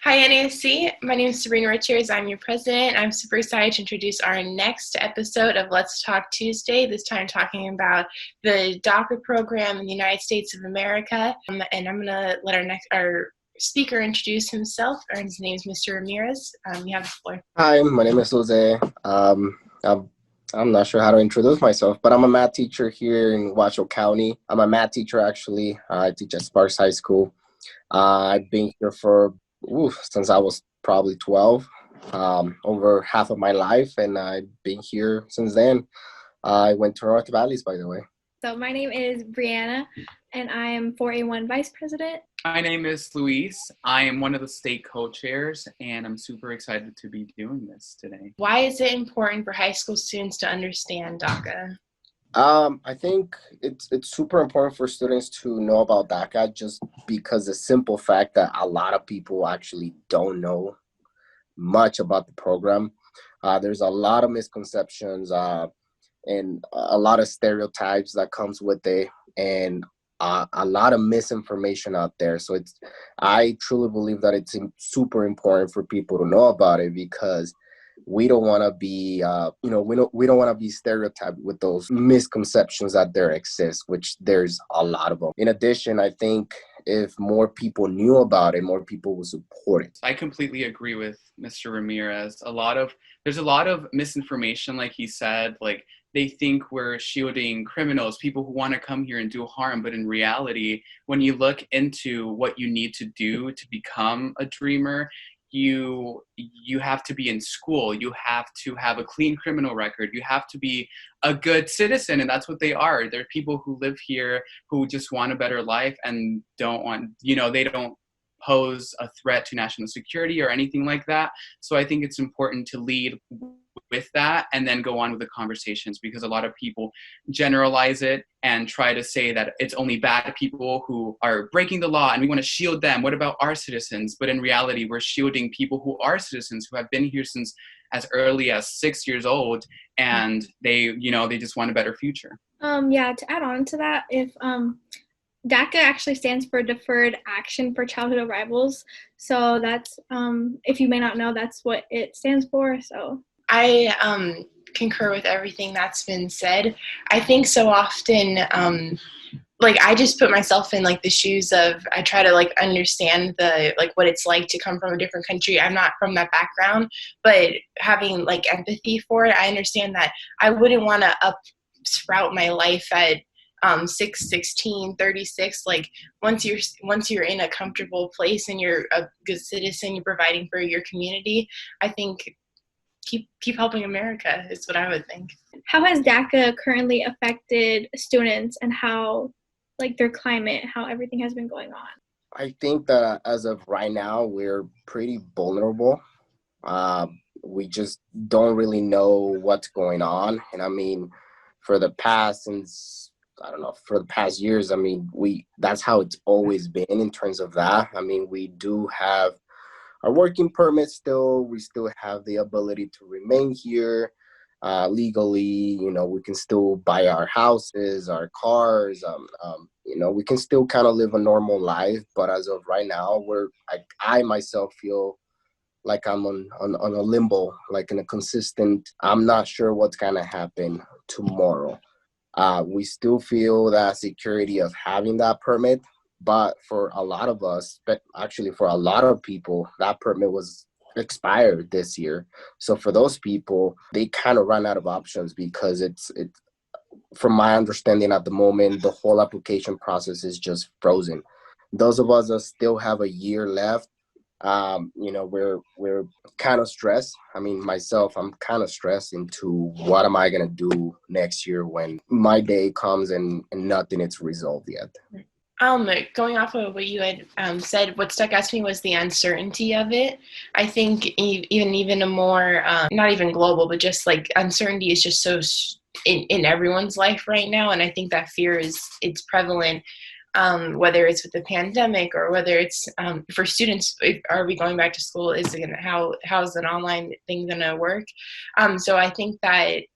Hi, NASC. My name is Sabrina Richards. I'm your president. I'm super excited to introduce our next episode of Let's Talk Tuesday, this time talking about the DACA program in the United States of America. And I'm going to let our speaker introduce himself. His name is Mr. Ramirez. You have the floor. Hi, my name is Jose. I'm not sure how to introduce myself, but I'm a math teacher here in Washoe County. I'm a math teacher, actually. I teach at Sparks High School. I've been here since I was probably 12, over half of my life, and I've been here since then. I went to North Valleys, by the way. So my name is Bryanna, and I am 4A1 Vice President. My name is Luis. I am one of the state co-chairs, and I'm super excited to be doing this today. Why is it important for high school students to understand DACA? I think it's super important for students to know about DACA just because the simple fact that a lot of people actually don't know much about the program. There's a lot of misconceptions and a lot of stereotypes that comes with it, and a lot of misinformation out there. So I truly believe that it's super important for people to know about it, because we don't want to be, we don't want to be stereotyped with those misconceptions that there exist, which there's a lot of them. In addition, I think if more people knew about it, more people would support it. I completely agree with Mr. Ramirez. There's a lot of misinformation, like he said, like they think we're shielding criminals, people who want to come here and do harm. But in reality, when you look into what you need to do to become a dreamer, you have to be in school. You have to have a clean criminal record. You have to be a good citizen, and that's what they are. They're people who live here who just want a better life and they don't pose a threat to national security or anything like that. So I think it's important to lead with that and then go on with the conversations, because a lot of people generalize it and try to say that it's only bad people who are breaking the law and we want to shield them. What about our citizens? But in reality, we're shielding people who are citizens, who have been here since as early as 6 years old, and they just want a better future. To add on to that, if DACA actually stands for Deferred Action for Childhood Arrivals. So that's, if you may not know, that's what it stands for. So I concur with everything that's been said. I think so often, I just put myself in the shoes of, I try to understand what it's like to come from a different country. I'm not from that background, but having empathy for it, I understand that I wouldn't want to sprout my life at 6, 16, 36. Once you're in a comfortable place and you're a good citizen, you're providing for your community, I think keep helping America is what I would think. How has DACA currently affected students, and how their climate, how everything has been going on? I think that as of right now, we're pretty vulnerable. We just don't really know what's going on. And I mean, for the past years, I mean, that's how it's always been in terms of that. I mean, we do have our working permits still. We still have the ability to remain here legally. We can still buy our houses, our cars. We can still kind of live a normal life. But as of right now, I myself feel like I'm on a limbo, in a consistent, I'm not sure what's going to happen tomorrow. We still feel that security of having that permit, but for a lot of us, but actually for a lot of people, that permit was expired this year. So for those people, they kind of run out of options, because it's from my understanding at the moment, the whole application process is just frozen. Those of us that still have a year left, we're kind of stressed. I mean, myself, I'm kind of stressed into what am I going to do next year when my day comes and nothing is resolved yet. Going off of what you had said, what stuck out to me was the uncertainty of it. I think even a more, not even global, but just uncertainty is just so in everyone's life right now. And I think that fear it's prevalent, whether it's with the pandemic or whether it's for students. Are we going back to school? How's an online thing going to work? So I think that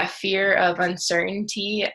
fear of uncertainty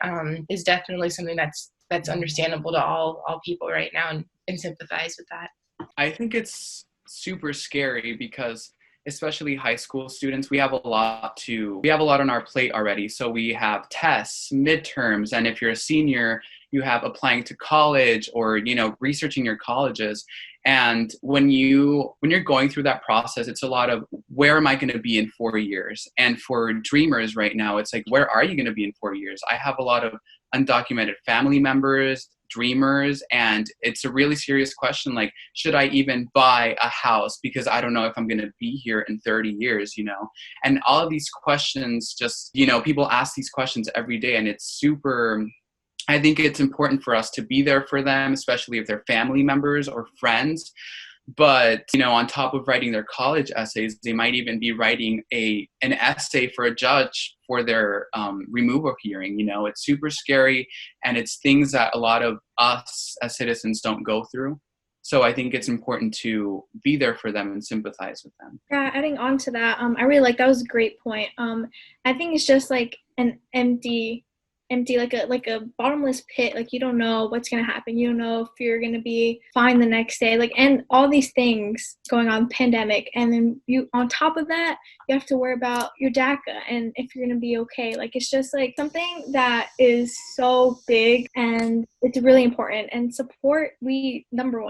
is definitely something that's understandable to all people right now, and sympathize with that. I think it's super scary because especially high school students, we have a lot on our plate already. So we have tests, midterms, and if you're a senior, you have applying to college or, researching your colleges. And when you're going through that process, it's a lot of where am I going to be in 4 years? And for dreamers right now, it's like, where are you going to be in 4 years? I have a lot of undocumented family members, dreamers, and it's a really serious question. Like, should I even buy a house because I don't know if I'm going to be here in 30 years, And all of these questions just, people ask these questions every day, and I think it's important for us to be there for them, especially if they're family members or friends. But, on top of writing their college essays, they might even be writing an essay for a judge for their removal hearing. It's super scary, and it's things that a lot of us as citizens don't go through. So I think it's important to be there for them and sympathize with them. Yeah, adding on to that, I really like, that was a great point. I think it's just like an empty, like a bottomless pit. Like, you don't know what's going to happen. You don't know if you're going to be fine the next day. Like, and all these things going on, pandemic. And then on top of that, you have to worry about your DACA and if you're going to be okay. Like, it's just like something that is so big and it's really important. And support is number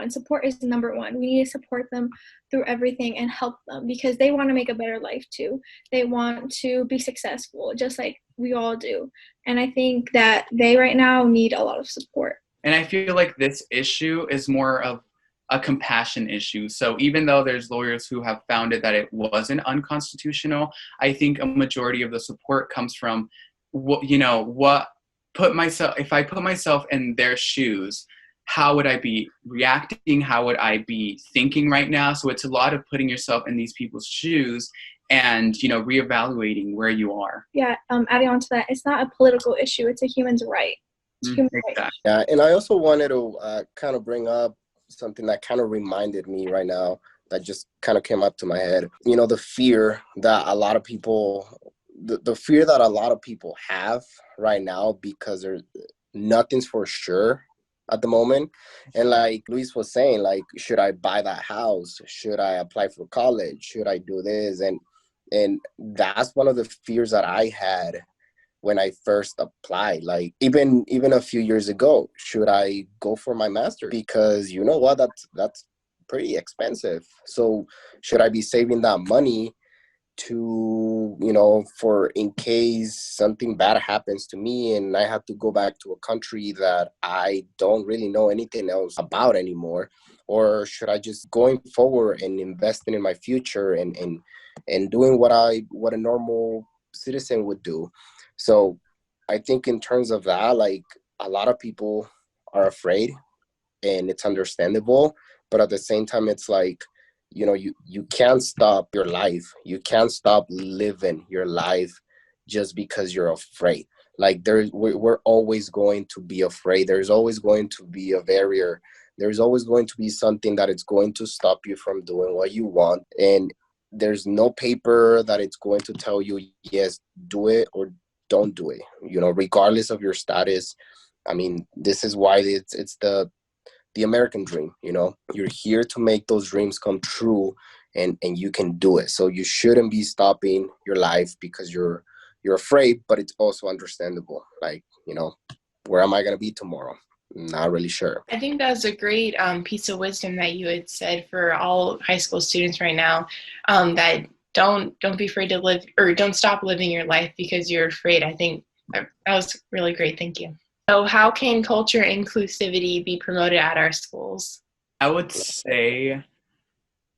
one. We need to support them through everything and help them because they want to make a better life too. They want to be successful, just like we all do. And I think that they right now need a lot of support. And I feel like this issue is more of a compassion issue. So even though there's lawyers who have found it that it wasn't unconstitutional, I think a majority of the support comes from if I put myself in their shoes, how would I be reacting? How would I be thinking right now? So it's a lot of putting yourself in these people's shoes and, reevaluating where you are. Yeah, adding on to that, it's not a political issue. It's a human's right. It's human right. Yeah, and I also wanted to kind of bring up something that kind of reminded me right now that just kind of came up to my head. The fear that a lot of people, the fear that a lot of people have right now because nothing's for sure at the moment. And like Luis was saying, like, should I buy that house? Should I apply for college? Should I do this? And that's one of the fears that I had when I first applied. Like, even a few years ago, should I go for my master? Because you know what, that's pretty expensive. So should I be saving that money to, for in case something bad happens to me and I have to go back to a country that I don't really know anything else about anymore? Or should I just going forward and investing in my future and doing what a normal citizen would do? So I think in terms of that, like, a lot of people are afraid and it's understandable, but at the same time, it's like, you can't stop your life. You can't stop living your life just because you're afraid. Like, we're always going to be afraid. There's always going to be a barrier. There's always going to be something that it's going to stop you from doing what you want. And there's no paper that it's going to tell you, yes, do it or don't do it, regardless of your status. I mean, this is why it's the American dream. You're here to make those dreams come true, and you can do it. So you shouldn't be stopping your life because you're afraid, but it's also understandable. Like, where am I going to be tomorrow? Not really sure. I think that was a great piece of wisdom that you had said for all high school students right now, that don't be afraid to live, or don't stop living your life because you're afraid. I think that was really great. Thank you. So how can culture inclusivity be promoted at our schools? I would say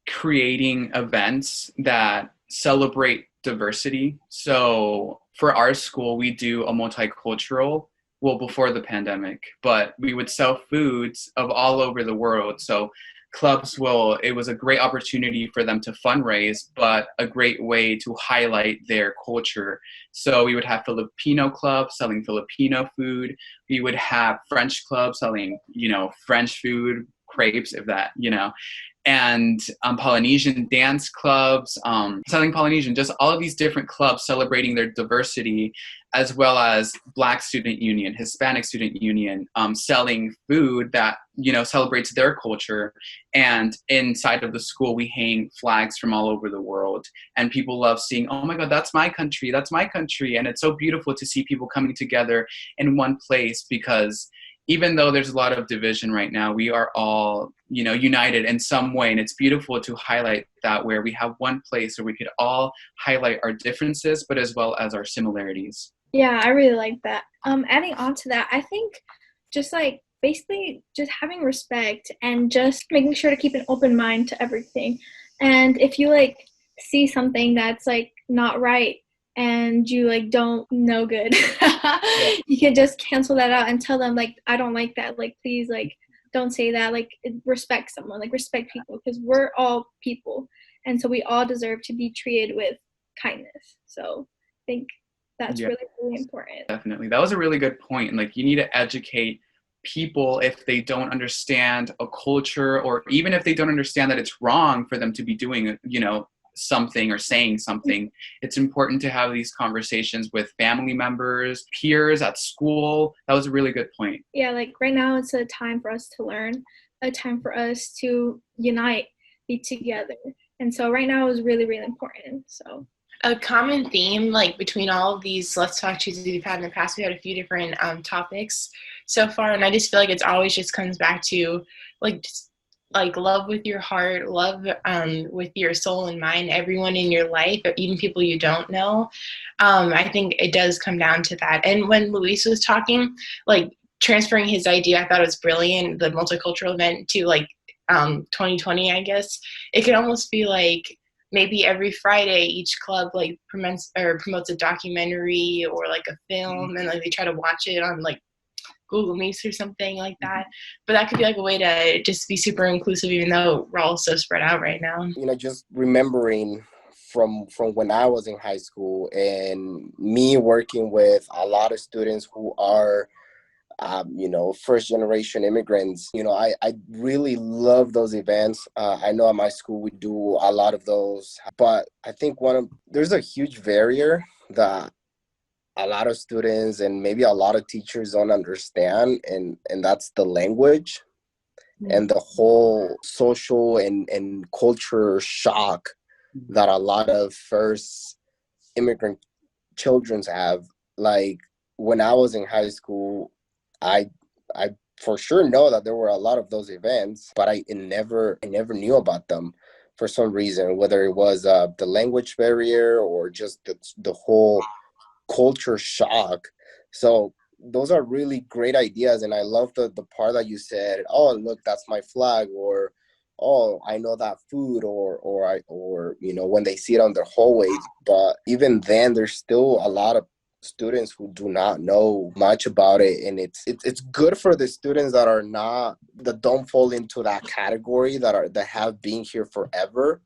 creating events that celebrate diversity. So for our school, we do a multicultural, before the pandemic, but we would sell foods of all over the world. So clubs it was a great opportunity for them to fundraise, but a great way to highlight their culture. So we would have Filipino clubs selling Filipino food. We would have French clubs selling, French food, crepes, if that, and Polynesian dance clubs, Southern Polynesian, just all of these different clubs celebrating their diversity, as well as Black Student Union, Hispanic Student Union, selling food that, celebrates their culture. And inside of the school, we hang flags from all over the world. And people love seeing, oh my God, that's my country, that's my country. And it's so beautiful to see people coming together in one place, because even though there's a lot of division right now, we are all, united in some way. And it's beautiful to highlight that, where we have one place where we could all highlight our differences, but as well as our similarities. Yeah, I really like that. Adding on to that, I think just like basically just having respect and just making sure to keep an open mind to everything. And if you like see something that's like not right and you like don't know good, you can just cancel that out and tell them like, I don't like that. Like, please, like, don't say that. Like, respect someone, like respect people, because we're all people. And so we all deserve to be treated with kindness. So I think that's really, really important. Definitely. That was a really good point. And like, you need to educate people if they don't understand a culture, or even if they don't understand that it's wrong for them to be doing, something or saying something. It's important to have these conversations with family members, peers at school. That was a really good point. Yeah, like right now it's a time for us to learn, a time for us to unite, be together. And so right now is really, really important. So a common theme, like between all of these Let's Talk Tuesdays we've had in the past, we had a few different topics so far, and I just feel like it's always just comes back to like love with your heart, love with your soul and mind, everyone in your life, even people you don't know. I think it does come down to that. And when Luis was talking, like transferring his idea, I thought it was brilliant, the multicultural event to like 2020, I guess. It could almost be like maybe every Friday each club like promotes a documentary or like a film, and like they try to watch it on like Google Meets or something like that. But that could be like a way to just be super inclusive, even though we're all so spread out right now. Just remembering from when I was in high school and me working with a lot of students who are first generation immigrants, I really love those events. I know at my school we do a lot of those, but I think there's a huge barrier that a lot of students and maybe a lot of teachers don't understand, and that's the language and the whole social and culture shock that a lot of first immigrant children have. Like when I was in high school, I for sure know that there were a lot of those events, but I never knew about them for some reason, whether it was the language barrier or just the whole culture shock. So those are really great ideas, and I love the part that you said, oh look, that's my flag, or oh, I know that food, or when they see it on their hallways. But even then there's still a lot of students who do not know much about it, and it's good for the students that don't fall into that category, that have been here forever.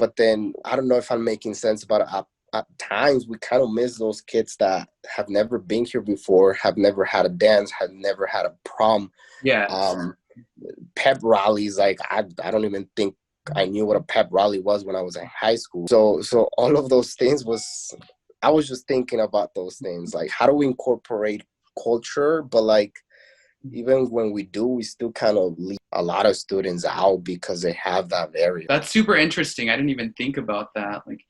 But then I don't know if I'm making sense about it. At times we kind of miss those kids that have never been here before, have never had a dance, have never had a prom. Pep rallies, like I don't even think I knew what a pep rally was when I was in high school. So all of those things I was just thinking about those things, like how do we incorporate culture, but like even when we do, we still kind of leave a lot of students out because they have that barrier. That's super interesting. I didn't even think about that. Like,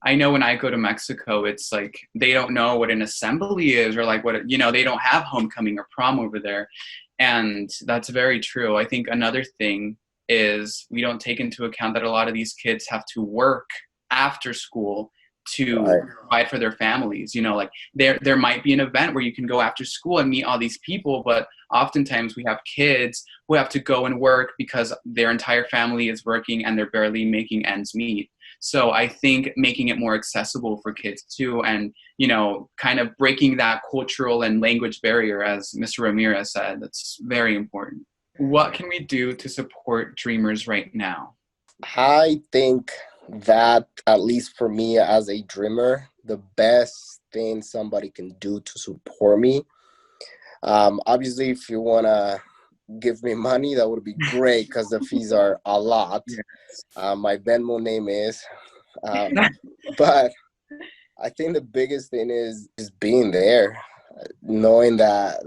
I know when I go to Mexico, it's like they don't know what an assembly is, or like what, they don't have homecoming or prom over there. And that's very true. I think another thing is we don't take into account that a lot of these kids have to work after school to provide for their families. Like there might be an event where you can go after school and meet all these people, but oftentimes we have kids who have to go and work because their entire family is working and they're barely making ends meet. So I think making it more accessible for kids too, and, kind of breaking that cultural and language barrier, as Mr. Ramirez said, that's very important. What can we do to support dreamers right now? I think that, at least for me as a dreamer, the best thing somebody can do to support me, obviously if you want to give me money, that would be great because the fees are a lot. Yeah. My Venmo name is, but I think the biggest thing is just being there, knowing that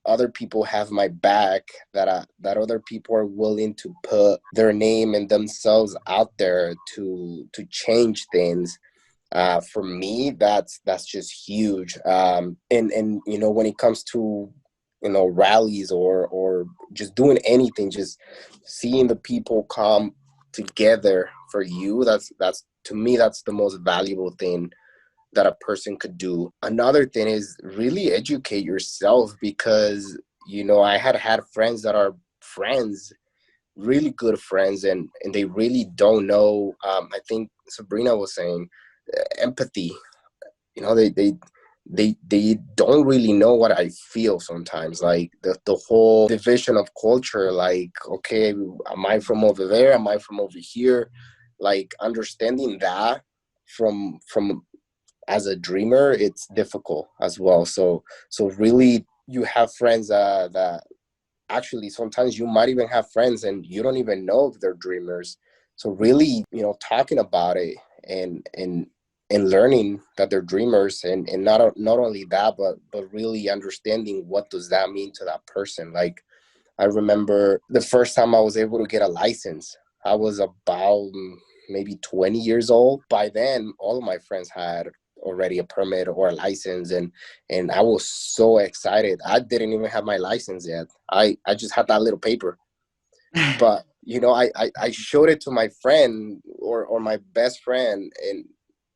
other people have my back, that other people are willing to put their name and themselves out there to change things. For me, that's just huge. And when it comes to rallies or just doing anything, just seeing the people come together for you, that's to me, that's the most valuable thing that a person could do. Another thing is really educate yourself, because I had friends that are friends, really good friends, and they really don't know. I think Sabrina was saying empathy. They don't really know what I feel sometimes, like the whole division of culture, like, okay, am I from over there, am I from over here, like understanding that from as a dreamer, it's difficult as well. So really, you have friends that actually sometimes you might even have friends and you don't even know if they're dreamers. So really, talking about it and learning that they're dreamers, and not only that, but really understanding what does that mean to that person. Like, I remember the first time I was able to get a license, I was about maybe 20 years old. By then, all of my friends had already a permit or a license, and I was so excited. I didn't even have my license yet. I just had that little paper. But I showed it to my friend or my best friend, and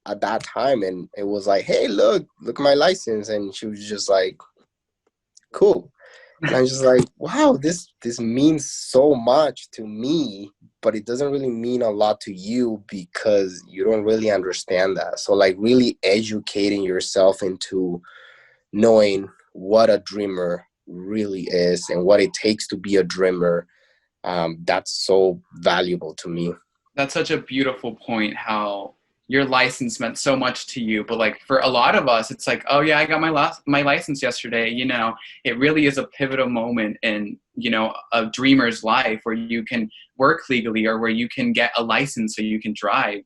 at that time, and it was like, hey, look at my license. And she was just like, cool. And I'm just like, wow, this means so much to me, but it doesn't really mean a lot to you because you don't really understand that. So like really educating yourself into knowing what a dreamer really is and what it takes to be a dreamer, that's so valuable to me. That's such a beautiful point, how your license meant so much to you, but like for a lot of us, it's like, oh yeah, I got my license yesterday. It really is a pivotal moment in a dreamer's life, where you can work legally or where you can get a license so you can drive.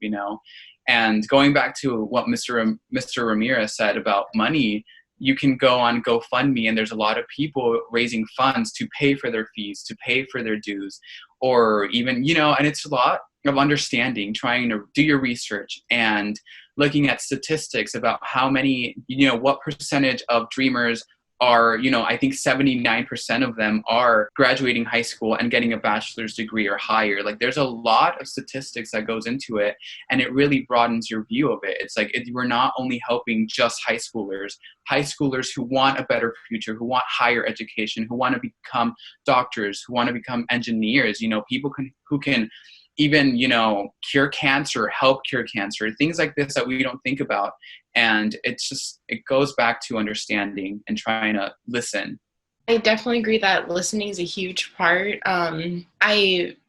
And going back to what Mr. Ramirez said about money, you can go on GoFundMe, and there's a lot of people raising funds to pay for their fees, to pay for their dues, or even, and it's a lot of understanding, trying to do your research and looking at statistics about how many, what percentage of dreamers are, I think 79% of them are graduating high school and getting a bachelor's degree or higher. Like, there's a lot of statistics that goes into it, and it really broadens your view of it. It's like, we're not only helping just high schoolers who want a better future, who want higher education, who want to become doctors, who want to become engineers, people who can even, cure cancer, help cure cancer, things like this that we don't think about. And it goes back to understanding and trying to listen. I definitely agree that listening is a huge part.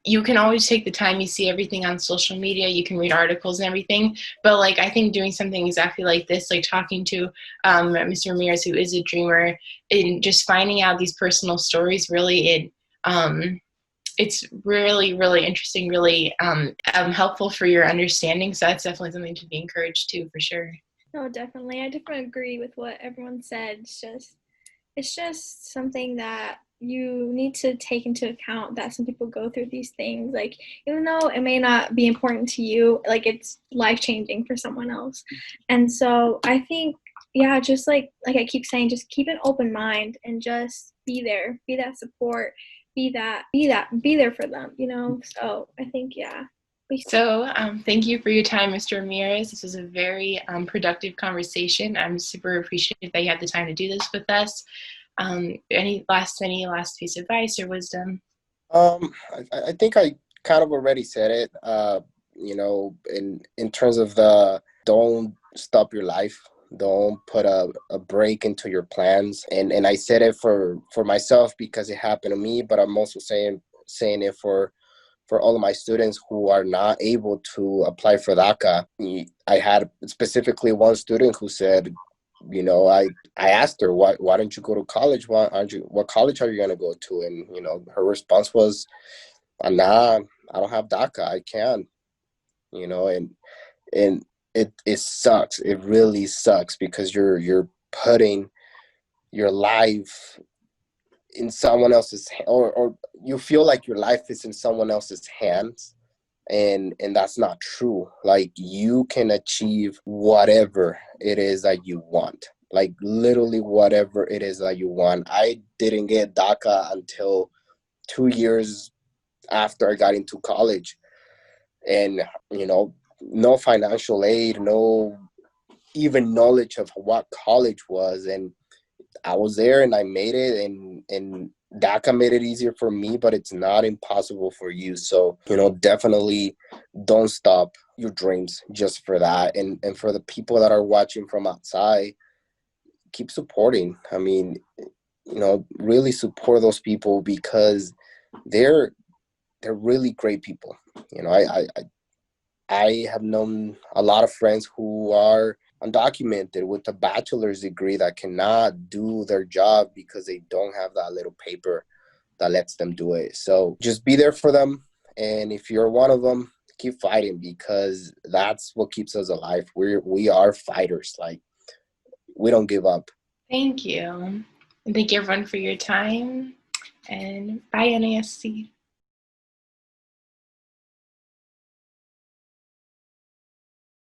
You can always take the time, you see everything on social media, you can read articles and everything, but like, I think doing something exactly like this, like talking to Mr. Ramirez, who is a dreamer, and just finding out these personal stories, really, it's really, really interesting, really helpful for your understanding. So that's definitely something to be encouraged too, for sure. No, definitely. I definitely agree with what everyone said. It's just something that you need to take into account, that some people go through these things. Like, even though it may not be important to you, like, it's life-changing for someone else. And so I think, yeah, just like I keep saying, just keep an open mind and just be there, be that support, be there for them, So I think, yeah. So thank you for your time, Mr. Ramirez. This was a very productive conversation. I'm super appreciative that you had the time to do this with us. Any last piece of advice or wisdom? I think I kind of already said it. In terms of don't stop your life. Don't put a break into your plans. And I said it for myself because it happened to me, but I'm also saying it for all of my students who are not able to apply for DACA. I had specifically one student who said, you know, I asked her, why don't you go to college? What college are you going to go to? And, you know, her response was, nah, I don't have DACA. I can't, you know, and it sucks. It really sucks because you're putting your life in someone else's or you feel like your life is in someone else's hands, and that's not true. Like, you can achieve whatever it is that you want, like literally whatever it is that you want. I didn't get DACA until 2 years after I got into college, and, you know, no financial aid, no even knowledge of what college was, and I was there and I made it, and DACA made it easier for me, but it's not impossible for you. So, you know, definitely don't stop your dreams just for that. And for the people that are watching from outside, keep supporting. I mean, you know, really support those people because they're really great people. You know, I have known a lot of friends who are undocumented with a bachelor's degree that cannot do their job because they don't have that little paper that lets them do it. So just be there for them. And if you're one of them, keep fighting, because that's what keeps us alive. We are fighters. Like, we don't give up. Thank you. And thank you everyone for your time. And bye, NASC.